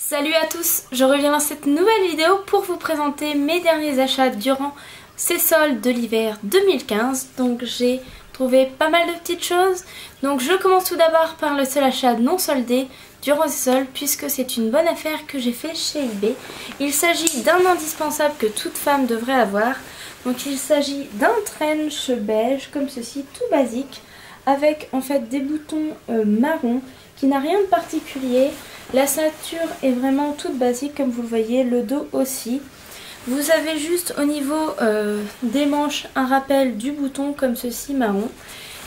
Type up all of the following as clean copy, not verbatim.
Salut à tous, je reviens dans cette nouvelle vidéo pour vous présenter mes derniers achats durant ces soldes de l'hiver 2015. Donc j'ai trouvé pas mal de petites choses. Donc je commence tout d'abord par le seul achat non soldé durant ces soldes puisque c'est une bonne affaire que j'ai fait chez eBay. Il s'agit d'un indispensable que toute femme devrait avoir. Donc il s'agit d'un trench beige comme ceci, tout basique, avec en fait des boutons marron qui n'a rien de particulier. La ceinture est vraiment toute basique comme vous le voyez, le dos aussi. Vous avez juste au niveau des manches un rappel du bouton comme ceci marron.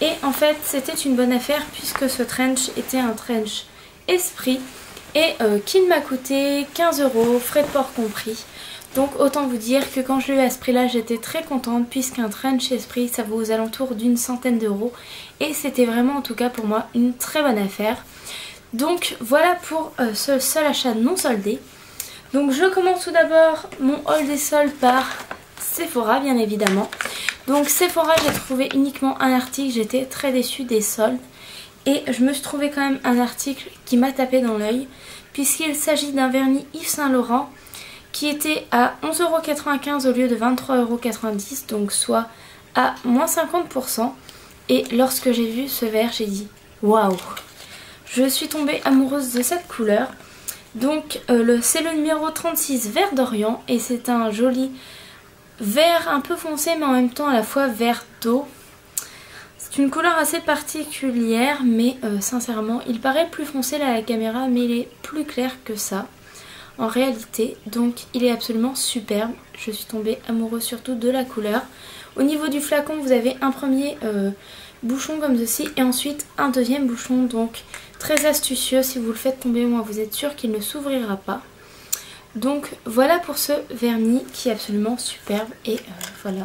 Et en fait c'était une bonne affaire puisque ce trench était un trench Esprit et qu'il m'a coûté 15 €, frais de port compris. Donc autant vous dire que quand je l'ai eu à ce prix là j'étais très contente puisqu'un trench Esprit ça vaut aux alentours d'une centaine d'euros. Et c'était vraiment en tout cas pour moi une très bonne affaire. Donc voilà pour ce seul achat non soldé. Donc je commence tout d'abord mon haul des soldes par Sephora bien évidemment. Donc Sephora j'ai trouvé uniquement un article, j'étais très déçue des soldes. Et je me suis trouvé quand même un article qui m'a tapé dans l'œil. Puisqu'il s'agit d'un vernis Yves Saint Laurent qui était à 11,95 € au lieu de 23,90 €. Donc soit à moins 50%. Et lorsque j'ai vu ce verre j'ai dit waouh! Je suis tombée amoureuse de cette couleur. Donc c'est le numéro 36 vert d'Orient et c'est un joli vert un peu foncé mais en même temps à la fois vert d'eau. C'est une couleur assez particulière mais sincèrement il paraît plus foncé là à la caméra mais il est plus clair que ça en réalité. Donc il est absolument superbe. Je suis tombée amoureuse surtout de la couleur. Au niveau du flacon vous avez un premier bouchon comme ceci et ensuite un deuxième bouchon, donc très astucieux. Si vous le faites tomber, moi vous êtes sûr qu'il ne s'ouvrira pas. Donc voilà pour ce vernis qui est absolument superbe et voilà,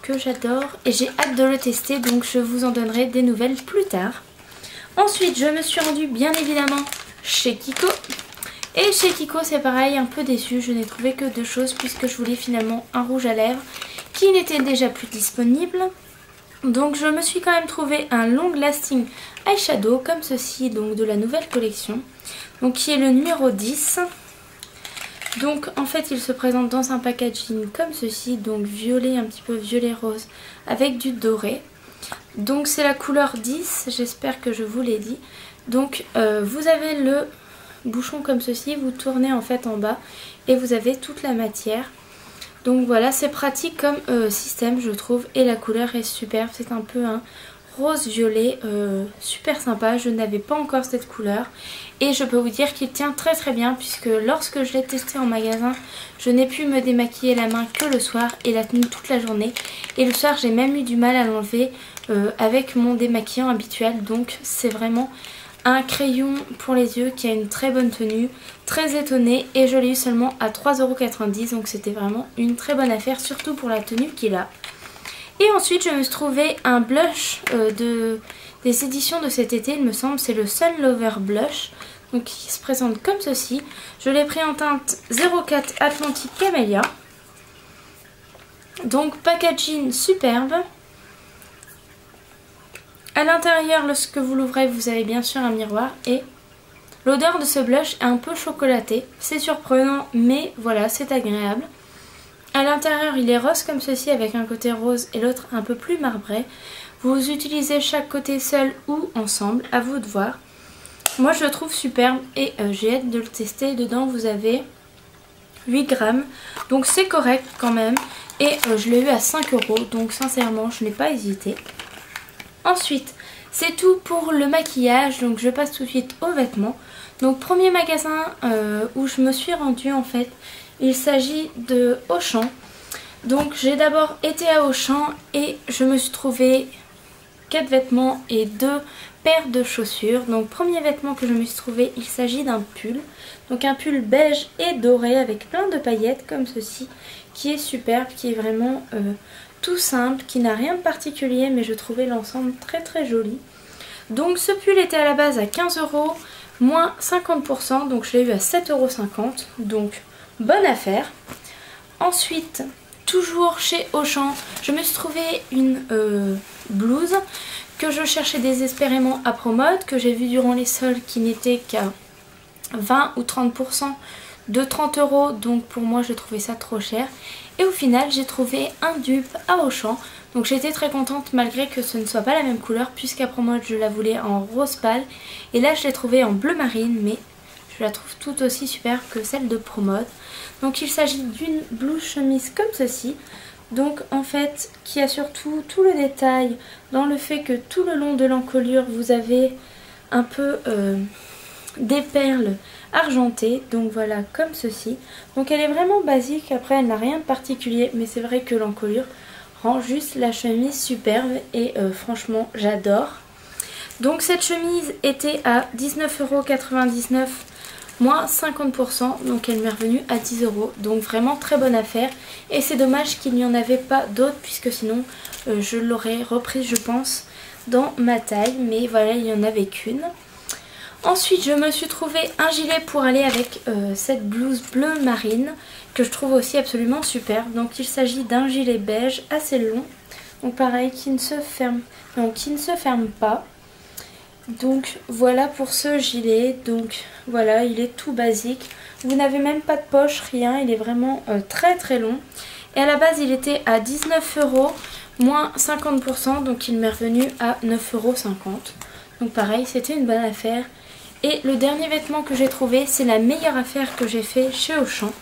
que j'adore et j'ai hâte de le tester, donc je vous en donnerai des nouvelles plus tard. Ensuite je me suis rendue bien évidemment chez Kiko. Et chez Kiko c'est pareil, un peu déçue, je n'ai trouvé que deux choses puisque je voulais finalement un rouge à lèvres qui n'était déjà plus disponible. Donc je me suis quand même trouvé un long lasting eyeshadow comme ceci, donc de la nouvelle collection, donc qui est le numéro 10. Donc en fait il se présente dans un packaging comme ceci, donc violet, un petit peu violet rose avec du doré. Donc c'est la couleur 10, j'espère que je vous l'ai dit. Donc vous avez le bouchon comme ceci, vous tournez en fait en bas et vous avez toute la matière. Donc voilà, c'est pratique comme système je trouve et la couleur est superbe, c'est un peu un rose violet super sympa. Je n'avais pas encore cette couleur et je peux vous dire qu'il tient très très bien puisque lorsque je l'ai testé en magasin je n'ai pu me démaquiller la main que le soir et la tenue toute la journée, et le soir j'ai même eu du mal à l'enlever avec mon démaquillant habituel. Donc c'est vraiment un crayon pour les yeux qui a une très bonne tenue, très étonnée, et je l'ai eu seulement à 3,90 €, donc c'était vraiment une très bonne affaire, surtout pour la tenue qu'il a. Et ensuite je me suis trouvé un blush des éditions de cet été, il me semble, c'est le Sun Lover Blush, donc qui se présente comme ceci. Je l'ai pris en teinte 04 Atlantic Camellia, donc packaging superbe. A l'intérieur, lorsque vous l'ouvrez, vous avez bien sûr un miroir et l'odeur de ce blush est un peu chocolatée. C'est surprenant mais voilà, c'est agréable. A l'intérieur il est rose comme ceci avec un côté rose et l'autre un peu plus marbré. Vous utilisez chaque côté seul ou ensemble, à vous de voir. Moi je le trouve superbe et j'ai hâte de le tester. Dedans vous avez 8 grammes, donc c'est correct quand même. Et je l'ai eu à 5 €, donc sincèrement je n'ai pas hésité. Ensuite, c'est tout pour le maquillage, donc je passe tout de suite aux vêtements. Donc premier magasin où je me suis rendue en fait, il s'agit de Auchan. Donc j'ai d'abord été à Auchan et je me suis trouvé 4 vêtements et 2 paires de chaussures. Donc premier vêtement que je me suis trouvé, il s'agit d'un pull. Donc un pull beige et doré avec plein de paillettes comme ceci, qui est superbe, qui est vraiment tout simple, qui n'a rien de particulier mais je trouvais l'ensemble très très joli. Donc ce pull était à la base à 15 €, moins 50%, donc je l'ai eu à 7,50 €, donc bonne affaire. Ensuite, toujours chez Auchan, je me suis trouvé une blouse que je cherchais désespérément à Promode, que j'ai vue durant les soldes qui n'était qu'à 20 ou 30% de 30 €, donc pour moi j'ai trouvé ça trop cher. Et au final j'ai trouvé un dupe à Auchan, donc j'étais très contente malgré que ce ne soit pas la même couleur, puisqu'après moi je la voulais en rose pâle et là je l'ai trouvée en bleu marine, mais je la trouve tout aussi super que celle de Promode. Donc il s'agit d'une blouse chemise comme ceci, donc en fait qui a surtout tout le détail dans le fait que tout le long de l'encolure vous avez un peu des perles argentées, donc voilà comme ceci. Donc elle est vraiment basique, après elle n'a rien de particulier, mais c'est vrai que l'encolure rend juste la chemise superbe et franchement j'adore. Donc cette chemise était à 19,99 € moins 50%, donc elle m'est revenue à 10 €, donc vraiment très bonne affaire. Et c'est dommage qu'il n'y en avait pas d'autres, puisque sinon je l'aurais reprise je pense dans ma taille, mais voilà il n'y en avait qu'une. Ensuite je me suis trouvé un gilet pour aller avec cette blouse bleu marine que je trouve aussi absolument superbe. Donc il s'agit d'un gilet beige assez long, donc pareil qui ne se ferme, non, qui ne se ferme pas. Donc voilà pour ce gilet, donc voilà il est tout basique, vous n'avez même pas de poche, rien, il est vraiment très très long. Et à la base il était à 19 € moins 50%, donc il m'est revenu à 9,50 €. Donc pareil c'était une bonne affaire. Et le dernier vêtement que j'ai trouvé, c'est la meilleure affaire que j'ai fait chez Auchan.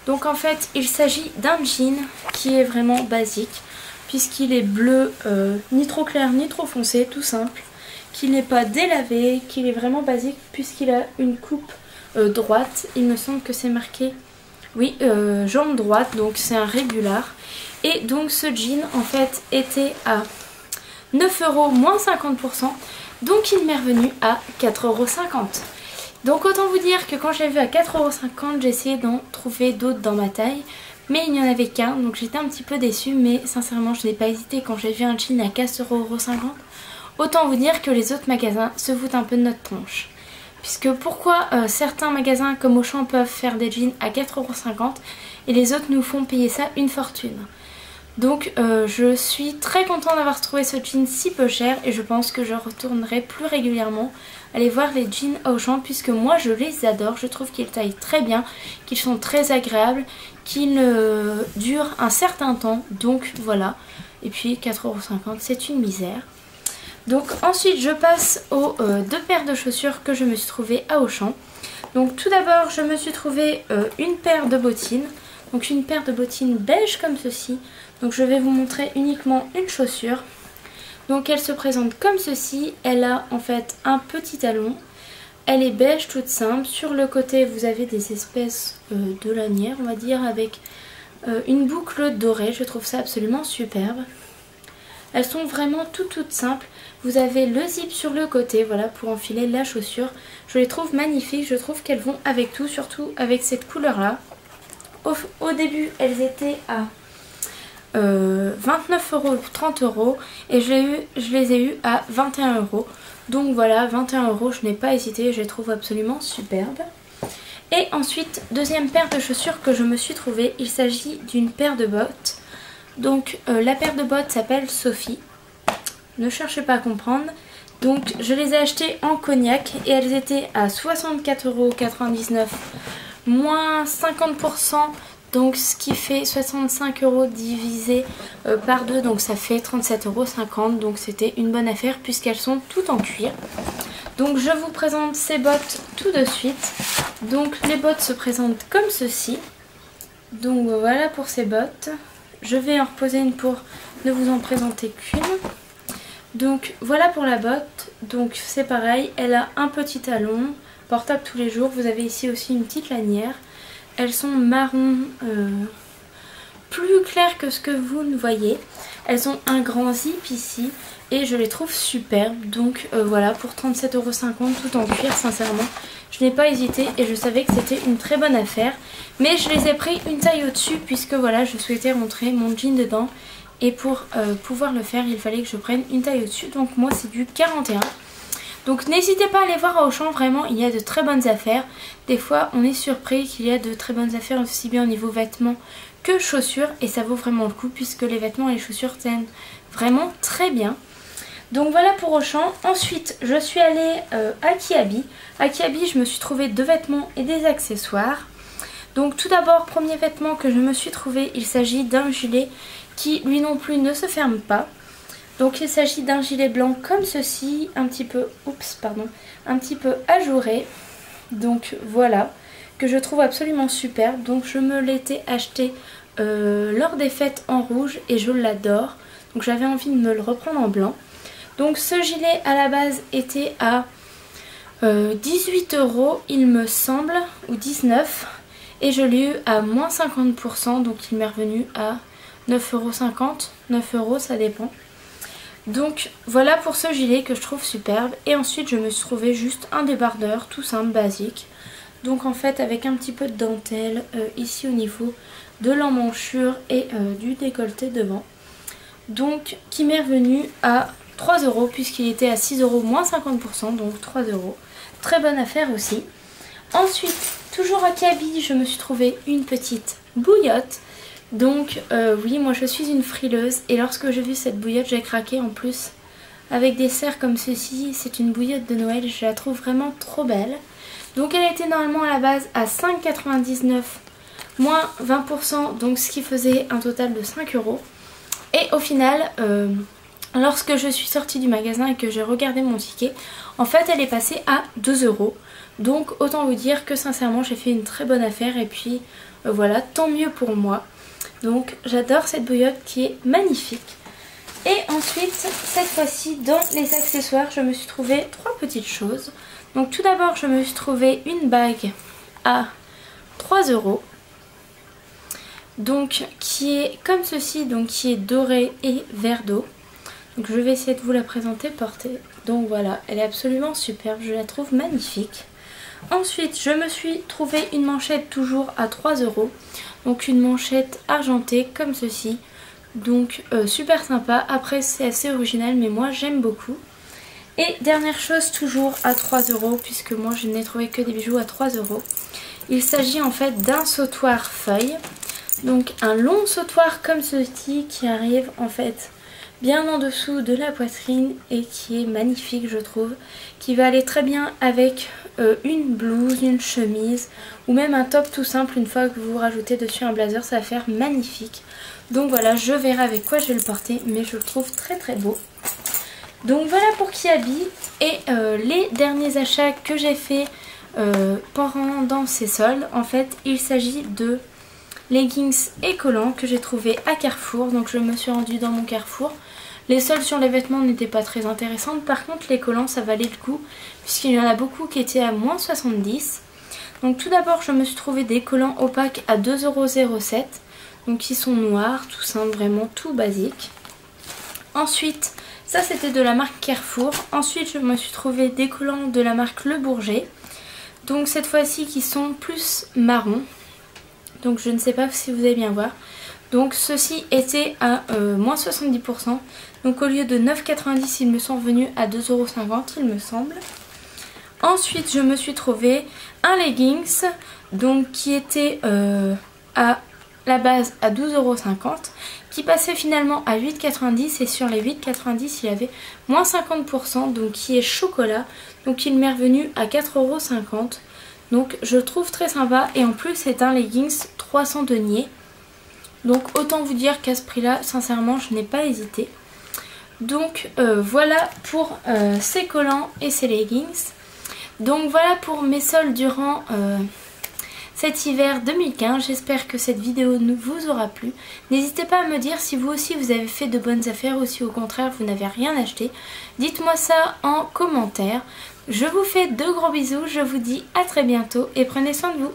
Donc en fait il s'agit d'un jean qui est vraiment basique, puisqu'il est bleu, ni trop clair ni trop foncé, tout simple. Qu'il n'est pas délavé, qu'il est vraiment basique puisqu'il a une coupe droite. Il me semble que c'est marqué, oui, jambe droite, donc c'est un régular. Et donc ce jean en fait était à 9 € moins 50%, donc il m'est revenu à 4,50 €. Donc autant vous dire que quand j'ai vu à 4,50 € j'ai essayé d'en trouver d'autres dans ma taille, mais il n'y en avait qu'un, donc j'étais un petit peu déçue, mais sincèrement je n'ai pas hésité quand j'ai vu un jean à 4,50 €. Autant vous dire que les autres magasins se foutent un peu de notre tronche. Puisque pourquoi certains magasins comme Auchan peuvent faire des jeans à 4,50 € et les autres nous font payer ça une fortune. Donc je suis très contente d'avoir trouvé ce jean si peu cher et je pense que je retournerai plus régulièrement aller voir les jeans à Auchan, puisque moi je les adore. Je trouve qu'ils taillent très bien, qu'ils sont très agréables, qu'ils durent un certain temps, donc voilà. Et puis 4,50 € c'est une misère. Donc ensuite je passe aux deux paires de chaussures que je me suis trouvées à Auchan. Donc tout d'abord je me suis trouvé une paire de bottines. Donc une paire de bottines beige comme ceci. Donc je vais vous montrer uniquement une chaussure. Donc elle se présente comme ceci. Elle a en fait un petit talon. Elle est beige toute simple. Sur le côté vous avez des espèces de lanières on va dire, avec une boucle dorée. Je trouve ça absolument superbe. Elles sont vraiment toutes simples. Vous avez le zip sur le côté, voilà, pour enfiler la chaussure. Je les trouve magnifiques, je trouve qu'elles vont avec tout, surtout avec cette couleur là. Au début elles étaient à 29 € ou 30 € et je les ai eues à 21 €. Donc voilà, 21 €, je n'ai pas hésité, je les trouve absolument superbes. Et ensuite, deuxième paire de chaussures que je me suis trouvée, il s'agit d'une paire de bottes. Donc la paire de bottes s'appelle Sophie, ne cherchez pas à comprendre. Donc je les ai achetées en cognac et elles étaient à 64,99 € moins 50%, donc ce qui fait 65 € divisé par 2, donc ça fait 37,50 €. Donc c'était une bonne affaire puisqu'elles sont toutes en cuir. Donc je vous présente ces bottes tout de suite. Donc les bottes se présentent comme ceci. Donc voilà pour ces bottes. Je vais en reposer une pour ne vous en présenter qu'une. Donc voilà pour la botte. Donc c'est pareil, elle a un petit talon, portable tous les jours. Vous avez ici aussi une petite lanière. Elles sont marron plus claires que ce que vous ne voyez. Elles ont un grand zip ici et je les trouve superbes. Donc voilà, pour 37,50 € tout en cuir, sincèrement je n'ai pas hésité et je savais que c'était une très bonne affaire. Mais je les ai pris une taille au-dessus puisque voilà, je souhaitais rentrer mon jean dedans. Et pour pouvoir le faire, il fallait que je prenne une taille au-dessus. Donc moi c'est du 41. Donc n'hésitez pas à aller voir à Auchan, vraiment il y a de très bonnes affaires. Des fois on est surpris qu'il y a de très bonnes affaires aussi bien au niveau vêtements que chaussures. Et ça vaut vraiment le coup puisque les vêtements et les chaussures tiennent vraiment très bien. Donc voilà pour Auchan. Ensuite je suis allée à Kiabi. À Kiabi je me suis trouvé 2 vêtements et des accessoires. Donc tout d'abord, premier vêtement que je me suis trouvé, il s'agit d'un gilet qui lui non plus ne se ferme pas. Donc il s'agit d'un gilet blanc comme ceci, un petit peu ajouré. Donc voilà, que je trouve absolument superbe. Donc je me l'étais acheté lors des fêtes en rouge et je l'adore. Donc j'avais envie de me le reprendre en blanc. Donc ce gilet à la base était à 18 € il me semble, ou 19 €. Et je l'ai eu à moins 50%, donc il m'est revenu à 9,50 €, 9 € ça dépend. Donc voilà pour ce gilet que je trouve superbe. Et ensuite je me suis trouvé juste un débardeur tout simple, basique. Donc en fait avec un petit peu de dentelle ici au niveau de l'emmanchure et du décolleté devant. Donc qui m'est revenu à 3 € puisqu'il était à 6 € moins 50%, donc 3 €. Très bonne affaire aussi. Ensuite, toujours à Kiabi, je me suis trouvé une petite bouillotte. Donc oui, moi je suis une frileuse et lorsque j'ai vu cette bouillotte, j'ai craqué. En plus avec des serres comme ceci, c'est une bouillotte de Noël, je la trouve vraiment trop belle. Donc elle était normalement à la base à 5,99 € moins 20%, donc ce qui faisait un total de 5 €. Et au final, lorsque je suis sortie du magasin et que j'ai regardé mon ticket, en fait elle est passée à 2 €. Donc autant vous dire que sincèrement j'ai fait une très bonne affaire et puis voilà, tant mieux pour moi. Donc j'adore cette bouillotte qui est magnifique. Et ensuite, cette fois-ci dans les accessoires, je me suis trouvé 3 petites choses. Donc tout d'abord je me suis trouvé une bague à 3 €. Donc qui est comme ceci, donc qui est dorée et vert d'eau. Donc je vais essayer de vous la présenter portée. Donc voilà, elle est absolument superbe, je la trouve magnifique. Ensuite je me suis trouvé une manchette toujours à 3 €. Donc une manchette argentée comme ceci. Donc super sympa, après c'est assez original mais moi j'aime beaucoup. Et dernière chose toujours à 3 € puisque moi je n'ai trouvé que des bijoux à 3 €. Il s'agit en fait d'un sautoir feuille. Donc un long sautoir comme ceci qui arrive en fait bien en dessous de la poitrine et qui est magnifique je trouve. Qui va aller très bien avec une blouse, une chemise ou même un top tout simple. Une fois que vous rajoutez dessus un blazer, ça va faire magnifique. Donc voilà, je verrai avec quoi je vais le porter mais je le trouve très très beau. Donc voilà pour Kiabi. Et les derniers achats que j'ai fait pendant ces soldes, en fait il s'agit de leggings et collants que j'ai trouvé à Carrefour. Donc je me suis rendue dans mon Carrefour. Les soldes sur les vêtements n'étaient pas très intéressantes. Par contre les collants ça valait le coup puisqu'il y en a beaucoup qui étaient à moins 70. Donc tout d'abord je me suis trouvé des collants opaques à 2,07 €. Donc qui sont noirs, tout simple, vraiment tout basique. Ensuite ça c'était de la marque Carrefour. Ensuite je me suis trouvé des collants de la marque Le Bourget. Donc cette fois-ci qui sont plus marron. Donc je ne sais pas si vous allez bien voir. Donc ceux-ci étaient à moins 70%. Donc au lieu de 9,90 € ils me sont revenus à 2,50 € il me semble. Ensuite je me suis trouvé un leggings donc qui était à la base à 12,50 € qui passait finalement à 8,90 € et sur les 8,90 € il y avait moins 50% donc qui est chocolat. Donc il m'est revenu à 4,50 €. Donc je le trouve très sympa et en plus c'est un leggings 300 deniers. Donc autant vous dire qu'à ce prix là sincèrement je n'ai pas hésité. Donc voilà pour ces collants et ces leggings. Donc voilà pour mes soldes durant cet hiver 2015. J'espère que cette vidéo vous aura plu. N'hésitez pas à me dire si vous aussi vous avez fait de bonnes affaires ou si au contraire vous n'avez rien acheté. Dites-moi ça en commentaire. Je vous fais de gros bisous, je vous dis à très bientôt et prenez soin de vous.